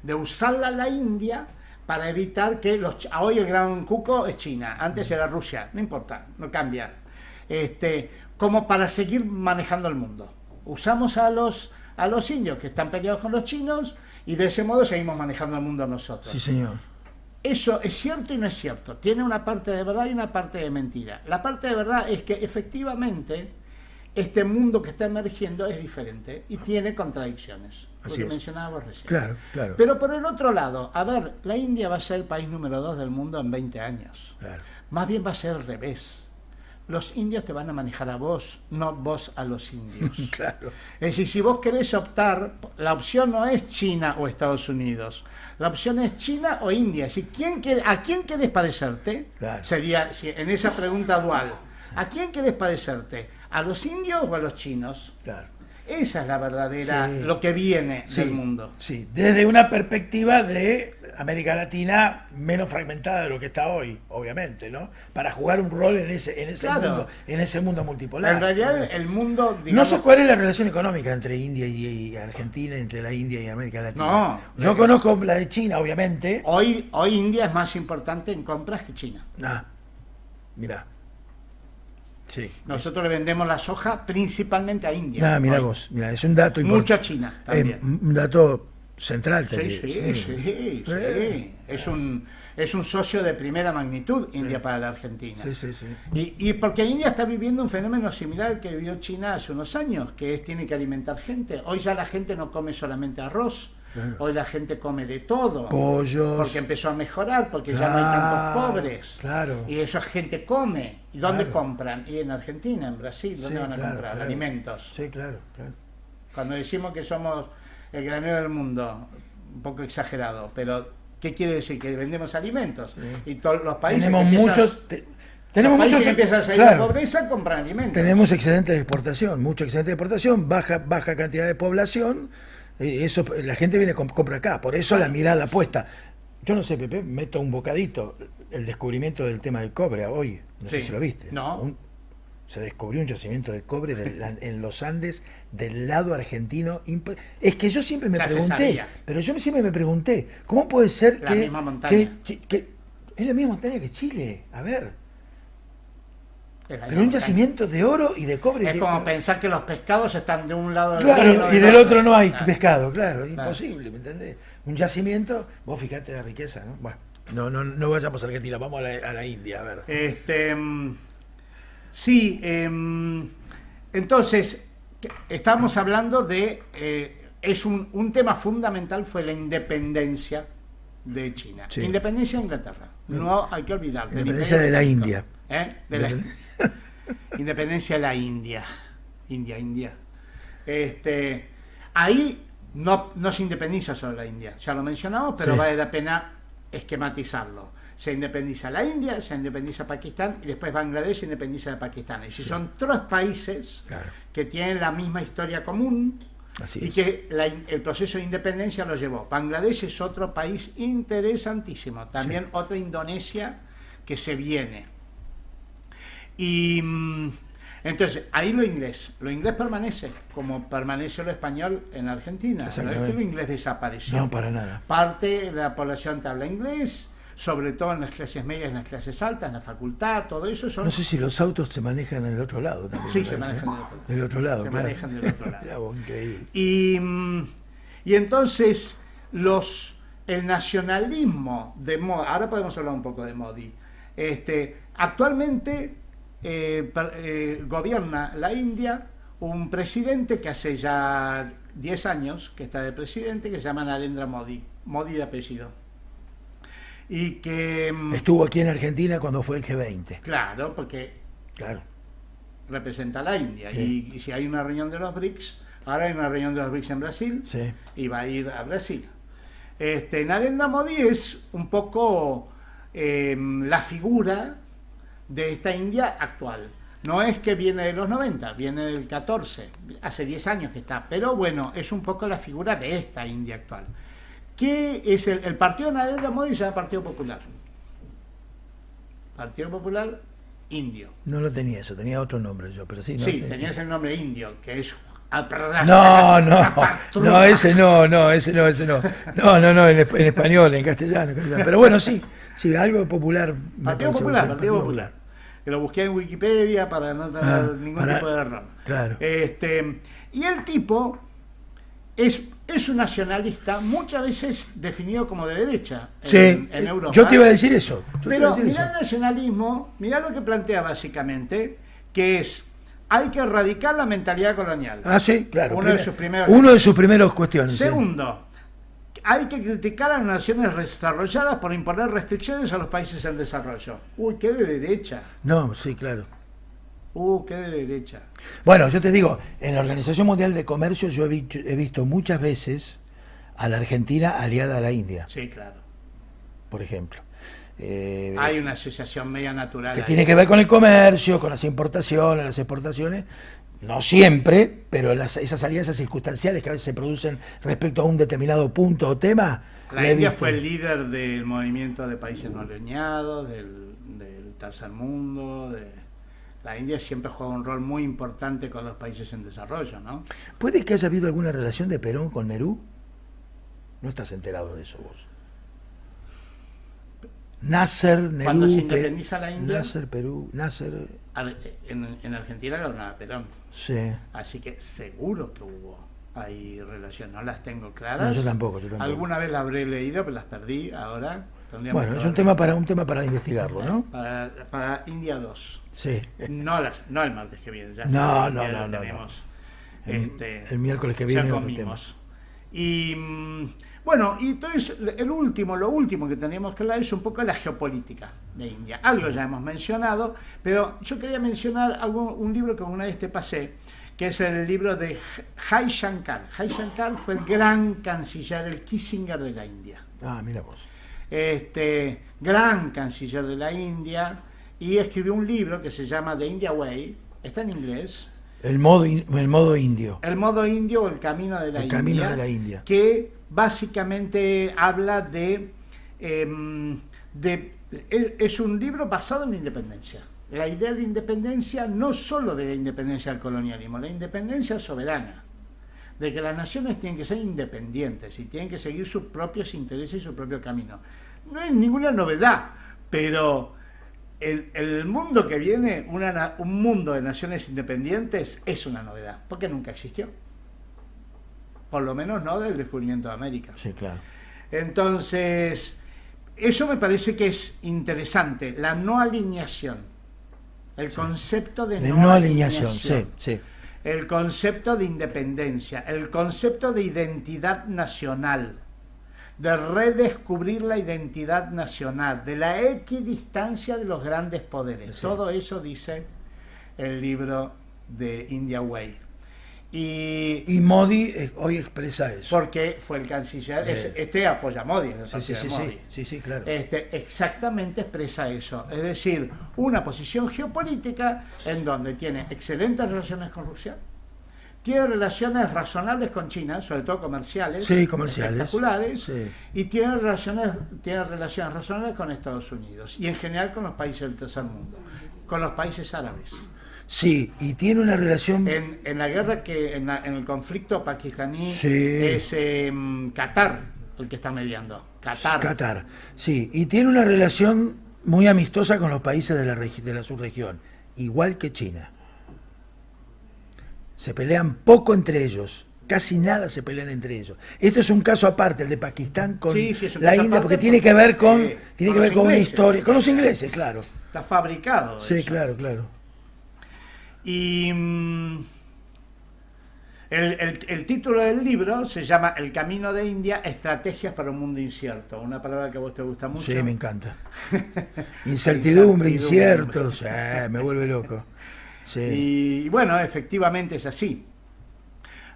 de usarla a la India para evitar que hoy el gran cuco es China, antes era Rusia, no importa, no cambia. Como para seguir manejando el mundo. Usamos a los indios que están peleados con los chinos y de ese modo seguimos manejando el mundo nosotros. Sí, señor. Eso es cierto y no es cierto. Tiene una parte de verdad y una parte de mentira. La parte de verdad es que efectivamente este mundo que está emergiendo es diferente y tiene contradicciones. Lo que mencionábamos recién. Claro, claro. Pero por el otro lado, a ver, la India va a ser el país número 2 del mundo en 20 años. Claro. Más bien va a ser al revés. Los indios te van a manejar a vos, no vos a los indios. Claro. Es decir, si vos querés optar, la opción no es China o Estados Unidos, la opción es China o India. Si ¿a quién querés parecerte? Claro. Sería en esa pregunta dual. ¿A quién querés parecerte? ¿A los indios o a los chinos? Claro. Esa es la verdadera, lo que viene del mundo. Sí, desde una perspectiva de América Latina menos fragmentada de lo que está hoy, obviamente, ¿no? Para jugar un rol en ese mundo multipolar. En realidad el mundo, digamos, no sé cuál es la relación económica entre India y Argentina, entre la India y América Latina. No, yo conozco la de China, obviamente. Hoy India es más importante en compras que China. Mirá. Sí. Nosotros le vendemos la soja principalmente a India. Mirá vos, es un dato importante. Mucho a China también. Un dato central. Sí. Es un socio de primera magnitud India para la Argentina. Sí. Y porque India está viviendo un fenómeno similar al que vivió China hace unos años, que tiene que alimentar gente. Hoy ya la gente no come solamente arroz. Claro. Hoy la gente come de todo. Pollos. Porque empezó a mejorar, porque ya no hay tantos pobres. Claro. Y esa gente come. ¿Y dónde compran? Y en Argentina, en Brasil, ¿dónde van a comprar? Claro. Alimentos. Sí, claro. Cuando decimos que somos el granero del mundo, un poco exagerado, pero ¿qué quiere decir? Que vendemos alimentos. Sí. Y todos los países tenemos muchos que empiezan a salir de la pobreza, compran alimentos. Tenemos excedentes de exportación, mucho excedente de exportación, baja cantidad de población. Eso, la gente viene compra acá, por eso la mirada puesta. Yo no sé, Pepe, meto un bocadito, el descubrimiento del tema del cobre hoy, no sé si lo viste. No. Se descubrió un yacimiento de cobre en los Andes del lado argentino. Es que yo siempre me pregunté, ¿cómo puede ser que es la misma montaña que Chile? A ver. Pero un yacimiento de oro y de cobre. Es como pensar que los pescados están de un lado del río y del otro no hay pescado, claro, imposible, ¿me entendés? Un yacimiento, vos fijate la riqueza, ¿no? Bueno, no vayamos a Argentina, vamos a la India, a ver. Entonces, estamos hablando de, un tema fundamental fue la independencia de China. Sí. Independencia de Inglaterra, no hay que olvidar. Independencia de la India. Independencia de la India. India. Ahí no se independiza solo la India, ya lo mencionamos, pero vale la pena esquematizarlo. Se independiza la India, se independiza Pakistán y después Bangladesh se independiza de Pakistán. Es decir, son 3 países que tienen la misma historia común y que el proceso de independencia lo llevó. Bangladesh es otro país interesantísimo, también otra Indonesia que se viene. Y entonces, ahí lo inglés permanece, como permanece lo español en Argentina. No es que lo inglés desapareció. No, para nada. Parte de la población te habla inglés, sobre todo en las clases medias, en las clases altas, en la facultad, todo eso. No sé si los autos se manejan en el otro lado también. Sí, se manejan del otro lado. Manejan del otro lado. Increíble. Y entonces, el nacionalismo de Modi, ahora podemos hablar un poco de Modi, actualmente gobierna la India un presidente que hace ya 10 años que está de presidente, que se llama Narendra Modi de apellido, y que estuvo aquí en Argentina cuando fue el G20. Claro, porque representa a la India, y si hay una reunión de los BRICS, ahora hay una reunión de los BRICS en Brasil, y va a ir a Brasil. Narendra Modi es un poco la figura de esta India actual. No es que viene de los 90, viene del 14, hace 10 años que está, pero bueno, es un poco la figura de esta India actual. ¿Qué es el partido de Narendra Modi? Se llama Partido Popular. Partido Popular Indio. No lo tenía eso, tenía otro nombre yo, pero sí. Sí, tenías el nombre indio, que es No, ese no. No, en español, en castellano. Pero bueno, sí, algo popular. Partido Popular. Que lo busqué en Wikipedia para no tener ningún tipo de error. Claro. Y el tipo es un nacionalista, muchas veces definido como de derecha en Europa. Yo te iba a decir eso. Pero mirá el nacionalismo, mirá lo que plantea básicamente, que es: hay que erradicar la mentalidad colonial. Sí, claro. Uno de sus primeros cuestiones. Segundo, hay que criticar a las naciones desarrolladas por imponer restricciones a los países en desarrollo. Uy, qué de derecha. No, sí, claro. Qué de derecha. Bueno, yo te digo, en la Organización Mundial de Comercio yo he visto muchas veces a la Argentina aliada a la India. Sí, claro. Por ejemplo. Hay una asociación media natural. Que tiene que ver con el comercio, con las importaciones, las exportaciones. No siempre, pero esas alianzas circunstanciales que a veces se producen respecto a un determinado punto o tema. La India fue el líder del movimiento de países no alineados, del tercer mundo. La India siempre juega un rol muy importante con los países en desarrollo, ¿no? ¿Puede que haya habido alguna relación de Perón con Nehru? ¿No estás enterado de eso vos? Nasser, Nehru... Cuando se independiza la India... Nasser... En Argentina gobernaba Perón. Sí. Así que seguro que hubo ahí relación. No las tengo claras. No, yo tampoco. Alguna vez las habré leído, pero las perdí ahora. Bueno, es un tema para investigarlo, ¿no? Para India 2. Sí. No el martes que viene. Ya no. Tenemos, el miércoles que viene. Ya comimos. Y bueno, y entonces lo último que teníamos que hablar es un poco de la geopolítica de India. Algo ya hemos mencionado, pero yo quería mencionar un libro que una vez te pasé, que es el libro de Jai Shankar. Jai Shankar fue el gran canciller, el Kissinger de la India. Mira vos. Gran canciller de la India, y escribió un libro que se llama The India Way, está en inglés. El modo indio. El modo indio o el camino de la India. Que básicamente habla es un libro basado en la independencia. La idea de independencia, no solo de la independencia del colonialismo, la independencia soberana, de que las naciones tienen que ser independientes y tienen que seguir sus propios intereses y su propio camino. No es ninguna novedad, pero el mundo que viene, un mundo de naciones independientes, es una novedad, porque nunca existió. Por lo menos no del descubrimiento de América. Sí, claro. Entonces, eso me parece que es interesante, la no alineación, el concepto de no alineación. Sí. El concepto de independencia, el concepto de identidad nacional, de redescubrir la identidad nacional, de la equidistancia de los grandes poderes. Sí. Todo eso dice el libro de India Way. Y Modi hoy expresa eso. Porque fue el canciller, apoya a Modi. Sí, claro. Exactamente expresa eso. Es decir, una posición geopolítica en donde tiene excelentes relaciones con Rusia, tiene relaciones razonables con China, sobre todo comerciales, espectaculares, y tiene relaciones razonables con Estados Unidos, y en general con los países del tercer mundo, con los países árabes. Sí, y tiene una relación... En la guerra, en el conflicto pakistaní, es Qatar el que está mediando. Qatar, sí, y tiene una relación muy amistosa con los países de la subregión, igual que China. Se pelean poco entre ellos, casi nada se pelean entre ellos. Esto es un caso aparte, el de Pakistán con la India, porque tiene que ver con una historia, con los ingleses, claro. Está fabricado. Sí, eso. Claro. Y el título del libro se llama El camino de India, estrategias para un mundo incierto. Una palabra que a vos te gusta mucho. Sí, me encanta. Incertidumbre, incierto, me vuelve loco. Sí. Y bueno, efectivamente es así.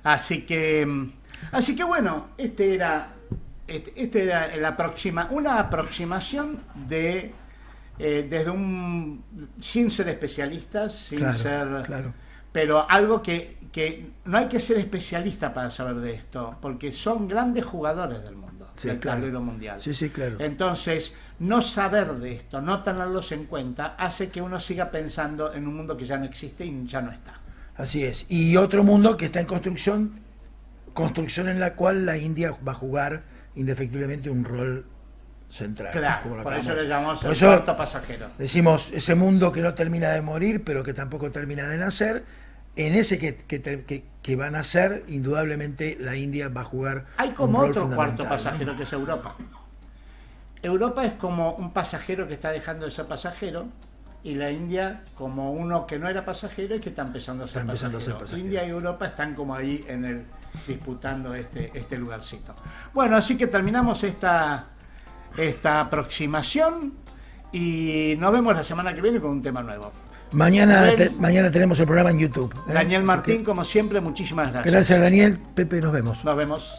Así que bueno, esta era una aproximación de desde sin ser especialistas, pero algo que no hay que ser especialista para saber de esto, porque son grandes jugadores del mundo, del tablero mundial. Sí, claro. Entonces, no saber de esto, no tenerlos en cuenta, hace que uno siga pensando en un mundo que ya no existe y ya no está. Así es. Y otro mundo que está en construcción en la cual la India va a jugar indefectiblemente un rol central. Claro, por eso le llamamos el cuarto pasajero. Decimos, ese mundo que no termina de morir, pero que tampoco termina de nacer, en ese que va a nacer, indudablemente la India va a jugar Hay como un rol otro cuarto fundamental, pasajero, ¿no? que es Europa. Europa es como un pasajero que está dejando de ser pasajero, y la India como uno que no era pasajero y que está empezando a ser pasajero. India y Europa están como ahí disputando este lugarcito. Bueno, así que terminamos esta aproximación y nos vemos la semana que viene con un tema nuevo. Mañana tenemos el programa en YouTube. Daniel Martín, como siempre, muchísimas gracias. Gracias, Daniel. Pepe, nos vemos. Nos vemos.